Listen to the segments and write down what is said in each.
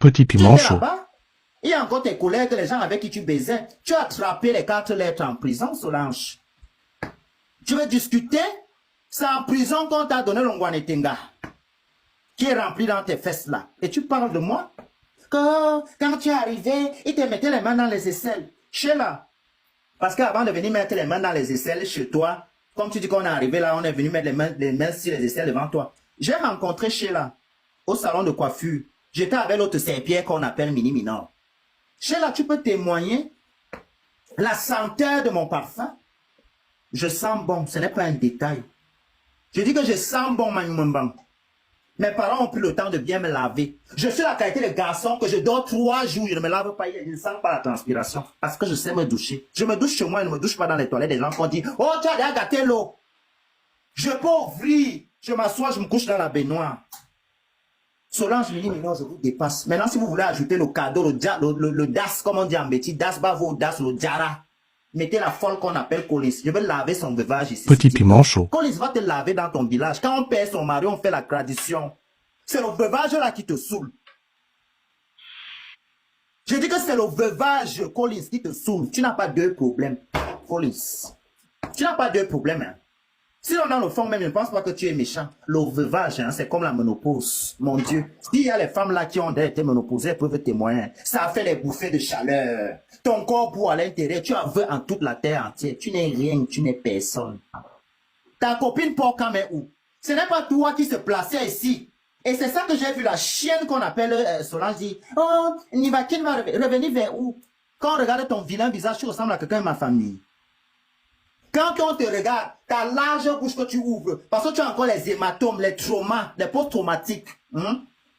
Petit piment chaud. Là-bas, il y a encore tes collègues, les gens avec qui tu baisais. Tu as attrapé les 4 lettres en prison, Solange. Tu veux discuter? C'est en prison qu'on t'a donné l'Ongwanetenga, qui est rempli dans tes fesses là. Et tu parles de moi? Quand tu es arrivé, il te mettait les mains dans les aisselles. Sheila. Parce qu'avant de venir mettre les mains dans les aisselles chez toi, comme tu dis qu'on est arrivé là, on est venu mettre les mains sur les aisselles devant toi. J'ai rencontré Sheila au salon de coiffure. J'étais avec l'autre Saint-Pierre qu'on appelle Mini Minor. Sheila, tu peux témoigner la senteur de mon parfum. Je sens bon, ce n'est pas un détail. Je dis que je sens bon, Manyumban. Mes parents ont pris le temps de bien me laver. Je suis la qualité de garçon que je dors 3 jours, je ne me lave pas, je ne sens pas la transpiration. Parce que je sais me doucher. Je me douche chez moi, je ne me douche pas dans les toilettes des gens qui ont dit, oh, tu as déjà gâté l'eau. Je peux ouvrir, je m'assois, je me couche dans la baignoire. Solange me dit, non, je vous dépasse. Maintenant, si vous voulez ajouter le cadeau, le DAS, comme on dit en bêtise, DAS Bavo, DAS, le Djara, mettez la folle qu'on appelle Colis. Je vais laver son veuvage ici. Petit piment chaud. Colis va te laver dans ton village. Quand on perd son mari, on fait la tradition. C'est le veuvage là qui te saoule. Je dis que c'est le veuvage, Colis, qui te saoule. Tu n'as pas 2 problèmes, Colis. Tu n'as pas 2 problèmes, hein. Si on a le fond même, je ne pense pas que tu es méchant. Le veuvage, hein, c'est comme la ménopause. Mon Dieu. S'il y a les femmes là qui ont été ménopausées, elles peuvent témoigner. Ça fait les bouffées de chaleur. Ton corps bout à l'intérieur. Tu en veux en toute la terre entière. Tu n'es rien, tu n'es personne. Ta copine porte quand même où? Ce n'est pas toi qui se plaçait ici. Et c'est ça que j'ai vu la chienne qu'on appelle Solange dit. Oh, Nivakin va revenir vers où? Quand on regarde ton vilain visage, tu ressembles à quelqu'un de ma famille. Quand on te regarde, ta large bouche que tu ouvres, parce que tu as encore les hématomes, les traumas, les post-traumatiques.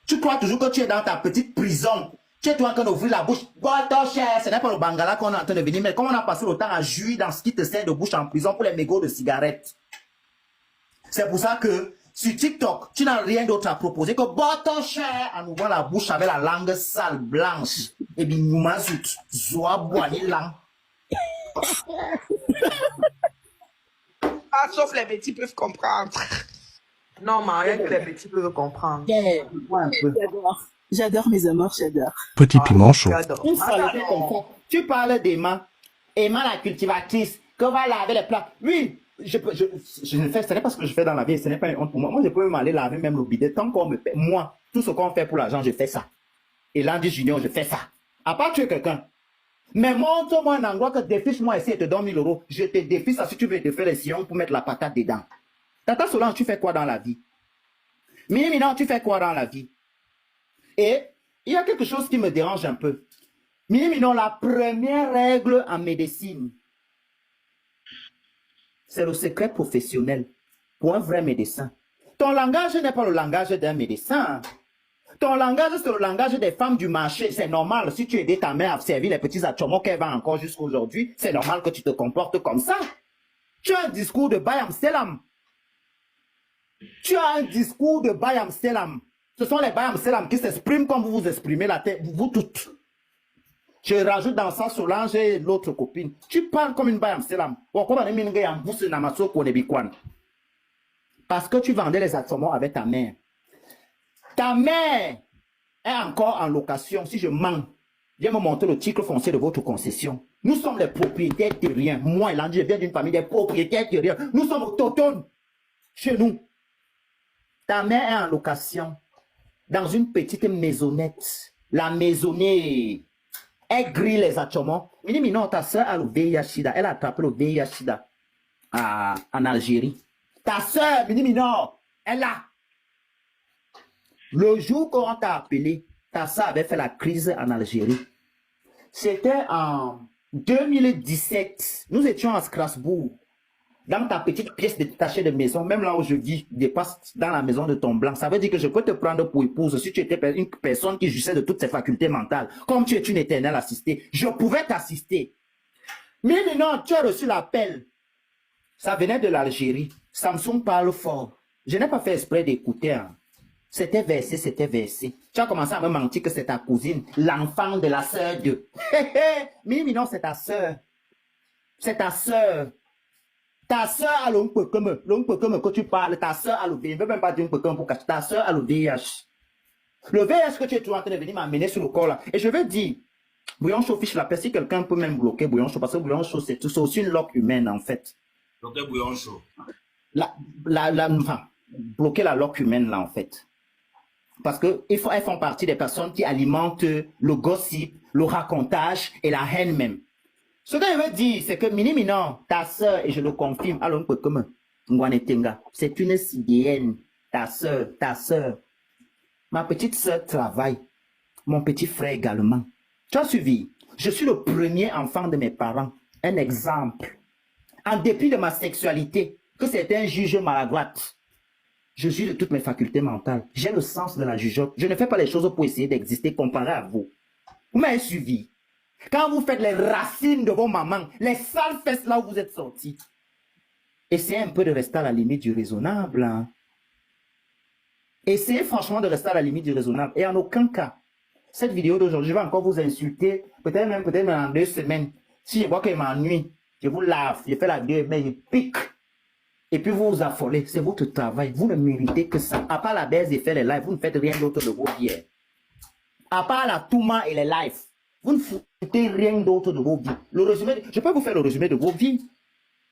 Tu crois toujours que tu es dans ta petite prison. Tu es toujours en train d'ouvrir la bouche. Ce n'est pas le Bangala qu'on est en train de venir, mais comme on a passé le temps à jouir dans ce qui te sert de bouche en prison pour les mégots de cigarettes. C'est pour ça que sur TikTok, tu n'as rien d'autre à proposer que boire ton cher en ouvrant la bouche avec la langue sale, blanche. Et bien, nous m'ajoute, zoa boigner langue. Ah, sauf les petits peuvent comprendre. Non, mais rien que les petits peuvent comprendre. J'adore mes amours, j'adore. Petit piment chaud. J'adore. Tu parles d'Emma. Emma, la cultivatrice, qu'on va laver les plats. Oui, je ne fais, ce n'est pas ce que je fais dans la vie, ce n'est pas une honte pour moi. Moi, je peux même aller laver même le bidet. Tant qu'on me paie, moi, tout ce qu'on fait pour l'argent, je fais ça. Et Landy Junior, je fais ça. À part tuer quelqu'un. Mais montre-moi un endroit que défiche-moi ici et te donne 1000 euros. Je te défiche ça si tu veux te faire les sillons pour mettre la patate dedans. Tata Solange, tu fais quoi dans la vie? Mimi, non, tu fais quoi dans la vie? Et il y a quelque chose qui me dérange un peu. Mimi, non, la première règle en médecine, c'est le secret professionnel pour un vrai médecin. Ton langage n'est pas le langage d'un médecin. Ton langage, c'est le langage des femmes du marché. C'est normal. Si tu aidais ta mère à servir les petits achomos qu'elle vend encore jusqu'à aujourd'hui, c'est normal que tu te comportes comme ça. Tu as un discours de Bayam Selam. Tu as un discours de Bayam Selam. Ce sont les Bayam Selam qui s'expriment comme vous vous exprimez la tête, vous toutes. Je rajoute dans ça Solange et l'autre copine. Tu parles comme une Bayam Selam. Parce que tu vendais les achomos avec ta mère. Ta mère est encore en location. Si je mens, viens me montrer le titre foncier de votre concession. Nous sommes les propriétaires terriens. Moi, Landy, je viens d'une famille des propriétaires terriens. Nous sommes autochtones chez nous. Ta mère est en location dans une petite maisonnette. La maisonnée. Elle grille les achomos. Mais non, ta soeur a le VIH-Sida. Elle a attrapé le VIH-Sida en Algérie. Ta soeur, non, elle a. Le jour qu'on t'a appelé, ta soeur avait fait la crise en Algérie. C'était en 2017. Nous étions à Strasbourg. Dans ta petite pièce détachée de maison, même là où je vis, dépasse dans la maison de ton blanc. Ça veut dire que je peux te prendre pour épouse si tu étais une personne qui jouissait de toutes ses facultés mentales. Comme tu es une éternelle assistée, je pouvais t'assister. Mais non, tu as reçu l'appel. Ça venait de l'Algérie. Samsung parle fort. Je n'ai pas fait exprès d'écouter. Hein. C'était versé, c'était versé. Tu as commencé à me mentir que c'est ta cousine, l'enfant de la sœur de. Mais non, c'est ta sœur. C'est ta sœur. Ta soeur a l'oncle que tu parles, ta soeur a le VIH, je ne veux même pas dire un peu comme pour ta soeur a le VIH. Le VS que tu es toujours en train de venir m'amener sur le corps là. Et je vais dire, Bouillon Chaud fiche la paix. Si quelqu'un peut même bloquer Bouillon Chaud, parce que Bouillon Chaud, c'est aussi une loque humaine en fait. Bloquer Bouillon Chaud. Enfin, bloquer la loque humaine là en fait. Parce qu'elles font partie des personnes qui alimentent le gossip, le racontage et la haine même. Ce que je veux dire, c'est que Mini Minon, ta soeur, et je le confirme, alors comme Ngwanetenga, c'est une CDN, ta soeur. Ma petite soeur travaille, mon petit frère également. Tu as suivi? Je suis le premier enfant de mes parents. Un exemple. En dépit de ma sexualité, que certains jugent maladroite, je juge de toutes mes facultés mentales. J'ai le sens de la jugeote. Je ne fais pas les choses pour essayer d'exister comparé à vous. Vous m'avez suivi? Quand vous faites les racines de vos mamans, les sales fesses là où vous êtes sortis, essayez un peu de rester à la limite du raisonnable. Hein. Essayez franchement de rester à la limite du raisonnable. Et en aucun cas, cette vidéo d'aujourd'hui, je vais encore vous insulter, peut-être même en 2 semaines. Si je vois qu'elle m'ennuie, je vous lave, je fais la vidéo, mais je pique. Et puis vous vous affolez. C'est votre travail. Vous ne méritez que ça. À part la baisse et faire les lives, vous ne faites rien d'autre de vos vies. À part la Touma et les lives, vous ne foutez rien d'autre de vos vies. Le résumé, je peux vous faire le résumé de vos vies.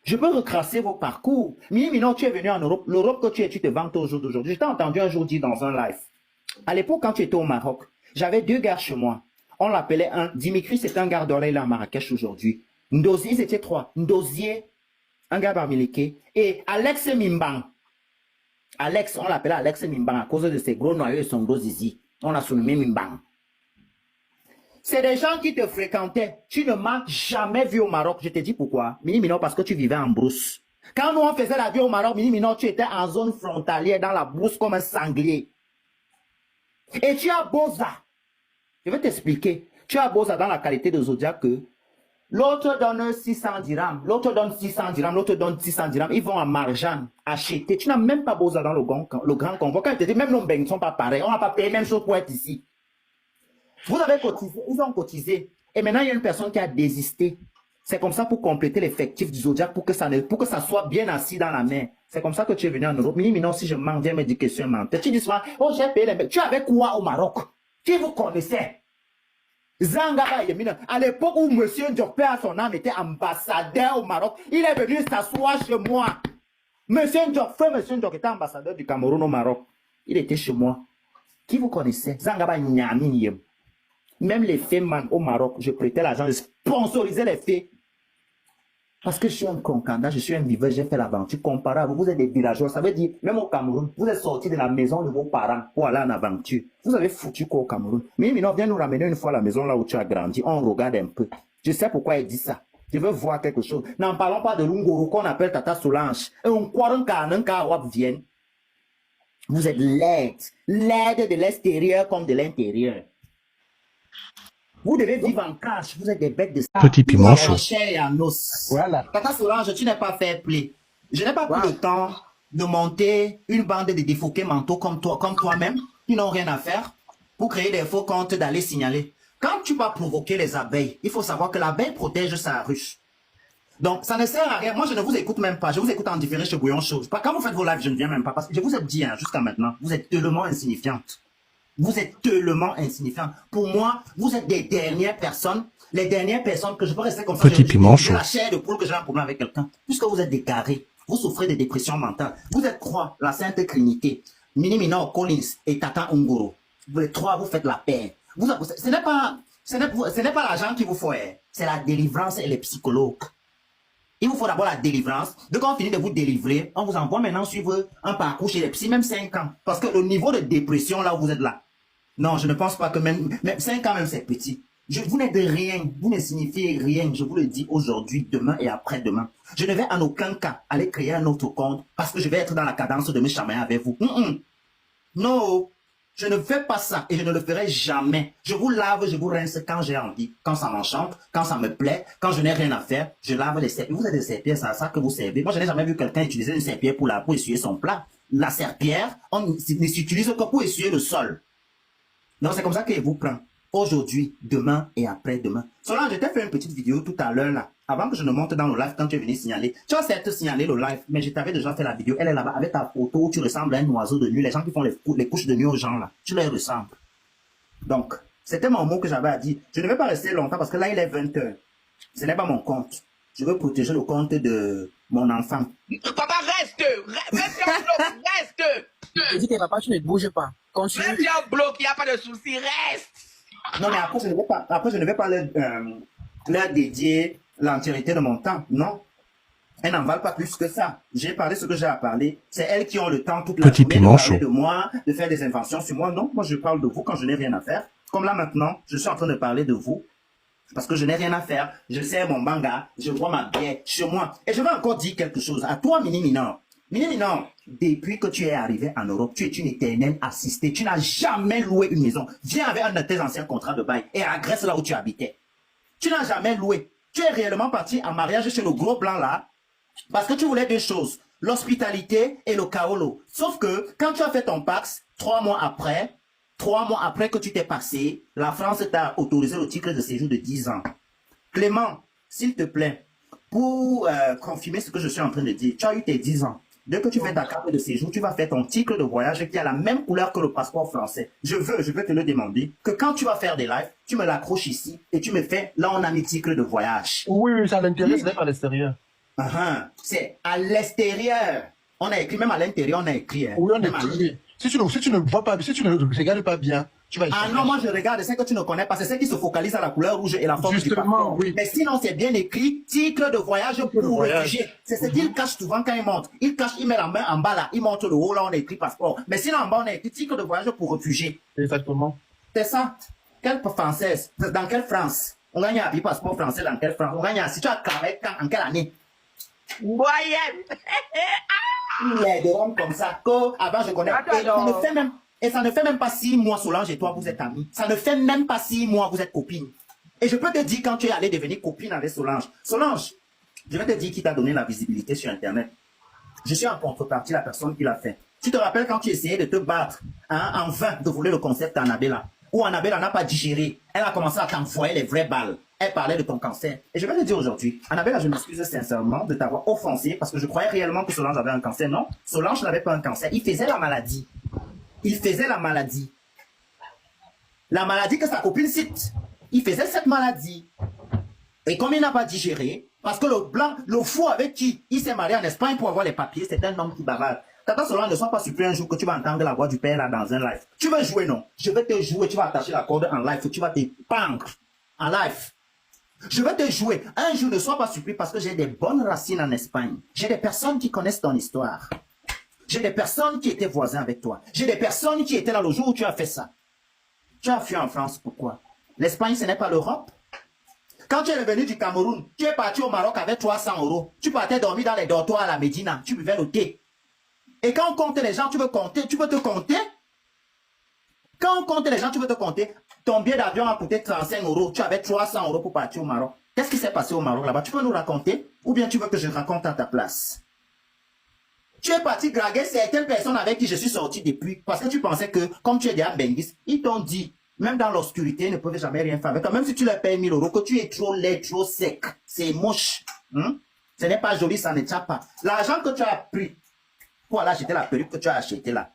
Je peux recrasser vos parcours. Mino, tu es venu en Europe. L'Europe que tu es, tu te vantes au jour d'aujourd'hui. Je t'ai entendu un jour dire dans un live. À l'époque, quand tu étais au Maroc, j'avais 2 gars chez moi. On l'appelait un. Dimitri, c'est un gars d'oreille là à Marrakech aujourd'hui. Ndozier, c'était 3. Ndozier, un gars barmiliqué. Et Alex Mimbang. Alex, on l'appelait Alex Mimbang à cause de ses gros noyaux et son gros zizi. On l'a surnommé Mimbang. C'est des gens qui te fréquentaient. Tu ne m'as jamais vu au Maroc. Je te dis pourquoi. Mini Mino, parce que tu vivais en brousse. Quand nous on faisait la vie au Maroc, Mini Mino, tu étais en zone frontalière, dans la brousse comme un sanglier. Et tu as Boza. Je vais t'expliquer. Tu as Boza dans la qualité de Zodiac que l'autre donne 600 dirhams, l'autre donne 600 dirhams, l'autre donne 600 dirhams. Ils vont à Marjan acheter. Tu n'as même pas Boza dans le grand convoi. Quand je te dis, même nos bains ne sont pas pareils. On n'a pas payé même chose pour être ici. Vous avez cotisé, ils ont cotisé. Et maintenant, il y a une personne qui a désisté. C'est comme ça pour compléter l'effectif du Zodiac, pour que ça soit bien assis dans la main. C'est comme ça que tu es venu en Europe. Mini, non, si je mens, viens me dire que je suis un menteur. Tu dis souvent, oh, j'ai payé les mecs. Tu avais quoi au Maroc? Qui vous connaissait? Zangaba Yemina. À l'époque où M. Ndiokpe à son âme était ambassadeur au Maroc, il est venu s'asseoir chez moi. M. Ndiok était ambassadeur du Cameroun au Maroc. Il était chez moi. Qui vous connaissait? Zangaba Nyamini. Même les femmes au Maroc, je prêtais l'argent, je sponsorisais les filles. Parce que je suis un concordant, je suis un viveur, j'ai fait l'aventure. Comparé à vous, vous êtes des villageois. Ça veut dire, même au Cameroun, vous êtes sortis de la maison de vos parents pour aller en aventure. Vous avez foutu quoi au Cameroun? Mais Mino, viens nous ramener une fois à la maison là où tu as grandi. On regarde un peu. Je sais pourquoi il dit ça. Je veux voir quelque chose. N'en parlons pas de l'Ungoro qu'on appelle Tata Solange. Et on croit un cas vienne. Vous êtes laide. Laide de l'extérieur comme de l'intérieur. Vous devez vivre en cash. Vous êtes des bêtes de ça. Petit piment chaud. Et en os. Voilà. Tata Solange, tu n'es pas fair play. Je n'ai pas pris le temps de monter une bande de défauqués mentaux comme toi-même, qui n'ont rien à faire, pour créer des faux comptes d'aller signaler. Quand tu vas provoquer les abeilles, il faut savoir que l'abeille protège sa ruche. Donc, ça ne sert à rien. Moi, je ne vous écoute même pas. Je vous écoute en différé chez Bouillon Chaud. Quand vous faites vos lives, je ne viens même pas. Parce que je vous ai dit, hein, jusqu'à maintenant, vous êtes tellement insignifiante. Vous êtes tellement insignifiant. Pour moi, vous êtes des dernières personnes, les dernières personnes que je peux rester comme ça. Petit piment chaud. La chair de poule que j'ai un problème avec quelqu'un. Puisque vous êtes des carrés, vous souffrez de dépression mentale. Vous êtes 3, la Sainte Trinité, Mini Mino Collins et Tata Ungoro. Vous les 3, vous faites la paix. Ce n'est pas l'argent qu'il vous faut, c'est la délivrance et les psychologues. Il vous faut d'abord la délivrance. Dès qu'on finit de vous délivrer, on vous envoie maintenant suivre un parcours chez les psy, même 5 ans. Parce que le niveau de dépression, là où vous êtes là, non, je ne pense pas que même 5 ans, même c'est petit. Vous n'êtes rien, vous ne signifiez rien, je vous le dis aujourd'hui, demain et après-demain. Je ne vais en aucun cas aller créer un autre compte parce que je vais être dans la cadence de me chamailler avec vous. Non, je ne fais pas ça et je ne le ferai jamais. Je vous lave, je vous rince quand j'ai envie, quand ça m'enchante, quand ça me plaît, quand je n'ai rien à faire, je lave les serpillères. Vous êtes des serpillères, c'est à ça que vous servez. Moi, je n'ai jamais vu quelqu'un utiliser une serpillière pour essuyer son plat. La serpillière, on ne s'utilise que pour essuyer le sol. Donc, c'est comme ça qu'il vous prend. Aujourd'hui, demain et après-demain. Solange, je t'ai fait une petite vidéo tout à l'heure là. Avant que je ne monte dans le live quand tu es venu signaler. Tu as certes signalé le live, mais je t'avais déjà fait la vidéo. Elle est là-bas avec ta photo où tu ressembles à un oiseau de nuit. Les gens qui font les couches de nuit aux gens là. Tu les ressembles. Donc, c'était mon mot que j'avais à dire. Je ne vais pas rester longtemps parce que là, il est 20 heures. Ce n'est pas mon compte. Je veux protéger le compte de mon enfant. Papa, reste. Reste en bloc. Reste. Je dis que papa, tu ne bouges pas. Continue. Reste en bloc. Il n'y a pas de souci. Reste. Non, mais après, je ne vais pas leur dédier l'entièreté de mon temps. Non. Elles n'en valent pas plus que ça. J'ai parlé ce que j'ai à parler. C'est elles qui ont le temps toute la Petit journée de piment parler chaud. de moi, de faire des inventions sur moi. Non, moi je parle de vous quand je n'ai rien à faire. Comme là maintenant, je suis en train de parler de vous parce que je n'ai rien à faire. Je sers mon banga, je bois ma bière chez moi. Et je vais encore dire quelque chose à toi, Mini Minor. Mini Minor, depuis que tu es arrivé en Europe, tu es une éternelle assistée. Tu n'as jamais loué une maison. Viens avec un de tes anciens contrats de bail et agresse là où tu habitais. Tu n'as jamais loué. Tu es réellement parti en mariage chez le gros blanc là parce que tu voulais deux choses, l'hospitalité et le kaolo. Sauf que quand tu as fait ton Pax, 3 mois après que tu t'es passé, la France t'a autorisé le titre de séjour de 10 ans. Clément, s'il te plaît, pour confirmer ce que je suis en train de dire, tu as eu tes 10 ans. Dès que tu fais ta carte de séjour, tu vas faire ton titre de voyage qui a la même couleur que le passeport français. Je veux te le demander, que quand tu vas faire des lives, tu me l'accroches ici et tu me fais, là on a mis titre de voyage. Oui, oui, c'est à l'intérieur, ce n'est pas à l'extérieur. C'est à l'extérieur. On a écrit, même à l'intérieur, on a écrit. Oui, on a écrit. Si tu ne vois pas, si tu ne regardes pas bien, tu vas Ah non, moi je regarde, c'est que tu ne connais pas, c'est ceux qui se focalisent à la couleur rouge et la forme du passeport. Oui. Mais sinon, c'est bien écrit, titre de voyage pour réfugiés. C'est ce qu'ils cachent souvent quand ils montent. Ils cachent, ils mettent la main en bas là, ils montrent le haut, là on a écrit passeport. Mais sinon en bas, on a écrit titre de voyage pour réfugiés. Exactement. C'est ça. Quelle française? Dans quelle France? On gagne un passeport français dans quelle France? On gagne un, si tu as travaillé en quelle année? Moyenne. Les de Rome comme ça, que avant je connais. Et ça ne fait même pas 6 mois, Solange et toi, vous êtes amis. Ça ne fait même pas 6 mois, vous êtes copines. Et je peux te dire quand tu es allé devenir copine avec Solange. Solange, je vais te dire qui t'a donné la visibilité sur Internet. Je suis en contrepartie la personne qui l'a fait. Tu te rappelles quand tu essayais de te battre en vain de voler le concept à Annabella, où Annabella n'a pas digéré. Elle a commencé à t'envoyer les vraies balles. Elle parlait de ton cancer. Et je vais te dire aujourd'hui, Annabella, je m'excuse sincèrement de t'avoir offensé parce que je croyais réellement que Solange avait un cancer. Non, Solange n'avait pas un cancer. Il faisait la maladie. Il faisait la maladie. La maladie que sa copine cite. Il faisait cette maladie. Et comme il n'a pas digéré, parce que le blanc, le fou avec qui il s'est marié en Espagne pour avoir les papiers, c'est un homme qui bavarde. Tata Solange, ne sois pas surpris un jour que tu vas entendre la voix du père là dans un live. Tu veux jouer, non? Je vais te jouer, tu vas attacher la corde en live, tu vas te pendre en live. Je vais te jouer. Un jour, ne sois pas surpris parce que j'ai des bonnes racines en Espagne. J'ai des personnes qui connaissent ton histoire. J'ai des personnes qui étaient voisins avec toi. J'ai des personnes qui étaient là le jour où tu as fait ça. Tu as fui en France, pourquoi? L'Espagne, ce n'est pas l'Europe. Quand tu es revenu du Cameroun, tu es parti au Maroc avec 300 €. Tu partais dormir dans les dortoirs à la Médina. Tu buvais le thé. Et quand on compte les gens, tu veux compter, tu veux te compter? Quand on compte les gens, tu veux te compter? Ton billet d'avion a coûté 35 €. Tu avais 300 € pour partir au Maroc. Qu'est-ce qui s'est passé au Maroc là-bas? Tu peux nous raconter? Ou bien tu veux que je raconte à ta place? Tu es parti draguer certaines personnes avec qui je suis sorti depuis. Parce que tu pensais que, comme tu es déjà Benguis, ils t'ont dit, même dans l'obscurité, ils ne peuvent jamais rien faire avec toi. Même si tu leur payes 1000 €, que tu es trop laid, trop sec. C'est moche. Ce n'est pas joli, ça ne tient pas. L'argent que tu as pris pour aller acheter la perruque que tu as achetée là.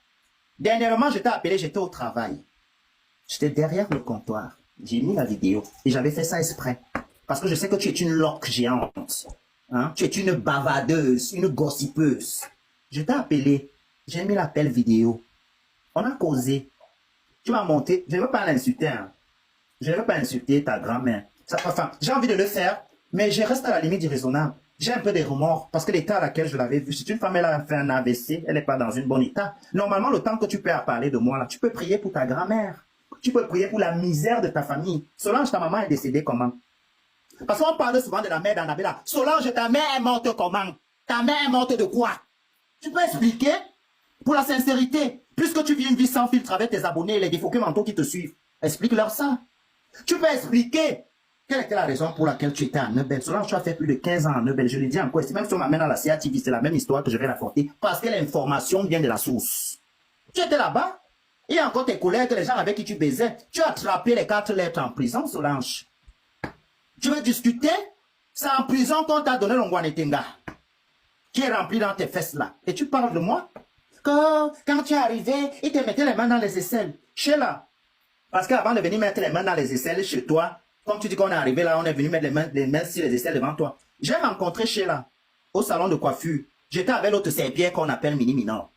Dernièrement, je t'ai appelé, j'étais au travail. J'étais derrière le comptoir. J'ai mis la vidéo et j'avais fait ça exprès. Parce que je sais que tu es une loque géante. Tu es une bavardeuse, une gossipeuse. Je t'ai appelé. J'ai mis l'appel vidéo. On a causé. Tu m'as monté. Je ne veux pas l'insulter. Je ne veux pas insulter ta grand-mère. Enfin, j'ai envie de le faire, mais je reste à la limite du raisonnable. J'ai un peu de remords parce que l'état à laquelle je l'avais vue, c'est une femme, elle a fait un AVC, elle n'est pas dans une bonne état. Normalement, le temps que tu peux parler de moi, là, tu peux prier pour ta grand-mère. Tu peux prier pour la misère de ta famille. Solange, ta maman est décédée comment? Parce qu'on parle souvent de la mère d'Annabella. Solange, ta mère est morte comment? Ta mère est morte de quoi? Tu peux expliquer? Pour la sincérité, puisque tu vis une vie sans filtre avec tes abonnés et les défauts mentaux qui te suivent, explique-leur ça. Tu peux expliquer quelle était la raison pour laquelle tu étais à Neubel. Solange, tu as fait plus de 15 ans à Neubel. Je le dis encore, même si on m'amène à la CATV, c'est la même histoire que je vais raconter, parce que l'information vient de la source. Tu étais là-bas, il y a encore tes collègues, les gens avec qui tu baisais. Tu as attrapé les 4 lettres en prison, Solange. Tu veux discuter? C'est en prison qu'on t'a donné l'Ongwanetenga, qui est rempli dans tes fesses là. Et tu parles de moi? Quand tu es arrivé, il te mettait les mains dans les aisselles. Sheila, Parce qu'avant de venir mettre les mains dans les aisselles chez toi, comme tu dis qu'on est arrivé là, on est venu mettre les mains sur les aisselles devant toi. J'ai rencontré Sheila au salon de coiffure. J'étais avec l'autre serpillère qu'on appelle Mini Minor.